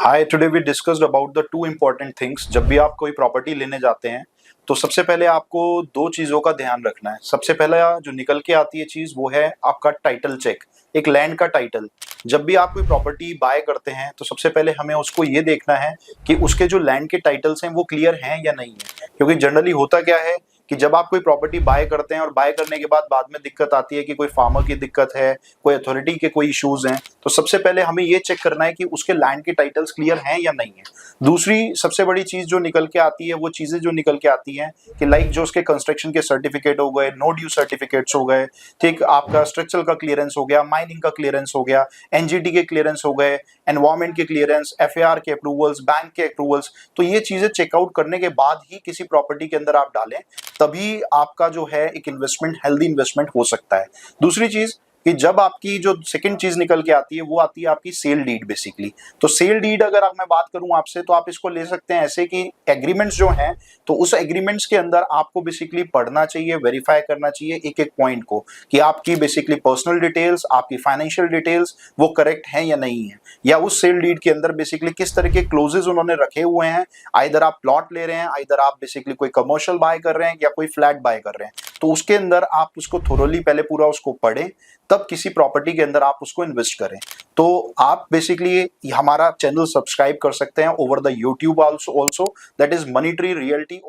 Hi, today we discussed about the two important things. जब भी आप कोई प्रॉपर्टी लेने जाते हैं तो सबसे पहले आपको दो चीजों का ध्यान रखना है। सबसे पहला जो निकल के आती है चीज वो है आपका टाइटल चेक, एक लैंड का टाइटल। जब भी आप कोई प्रॉपर्टी बाय करते हैं तो सबसे पहले हमें उसको ये देखना है कि उसके जो लैंड के टाइटल्स हैं वो क्लियर हैं या नहीं है। क्योंकि जनरली होता क्या है कि जब आप कोई प्रॉपर्टी बाय करते हैं और बाय करने के बाद में दिक्कत आती है कि कोई फार्मर की दिक्कत है, कोई अथॉरिटी के कोई इश्यूज हैं, तो सबसे पहले हमें ये चेक करना है कि उसके लैंड के टाइटल्स क्लियर हैं या नहीं है। दूसरी सबसे बड़ी चीज जो निकल के आती है, वो चीजें जो निकल के आती हैं कि लाइक जो उसके कंस्ट्रक्शन के सर्टिफिकेट हो गए, नो ड्यू सर्टिफिकेट्स हो गए, ठीक, आपका स्ट्रक्चरल का क्लियरेंस हो गया, माइनिंग का क्लियरेंस हो गया, एनजीटी के क्लियरेंस हो गए, एनवायरमेंट के क्लियरेंस, एफएआर के अप्रूवल्स, बैंक के अप्रूवल्स। तो ये चीजें चेकआउट करने के बाद ही किसी प्रॉपर्टी के अंदर आप डालें, तभी आपका जो है एक इन्वेस्टमेंट हेल्दी इन्वेस्टमेंट हो सकता है। दूसरी चीज कि जब आपकी जो सेकंड चीज निकल के आती है वो आती है आपकी सेल डीड बेसिकली। तो सेल डीड अगर मैं बात करूं आपसे तो आप इसको ले सकते हैं ऐसे कि एग्रीमेंट्स जो हैं, तो उस एग्रीमेंट्स के अंदर आपको बेसिकली पढ़ना चाहिए, वेरीफाई करना चाहिए एक एक पॉइंट को कि आपकी बेसिकली पर्सनल डिटेल्स, आपकी फाइनेंशियल डिटेल्स वो करेक्ट हैं या नहीं है, या उस सेल डीड के अंदर बेसिकली किस तरह के क्लोजेज उन्होंने रखे हुए हैं। आइदर आप प्लॉट ले रहे हैं, आइदर आप बेसिकली कोई कमर्शियल बाय कर रहे हैं या कोई फ्लैट बाय कर रहे हैं, तो उसके अंदर आप उसको थोरोली पहले पूरा उसको पढ़ें, तब किसी प्रॉपर्टी के अंदर आप उसको इन्वेस्ट करें। तो आप बेसिकली हमारा चैनल सब्सक्राइब कर सकते हैं over the YouTube also, that is money tree realty.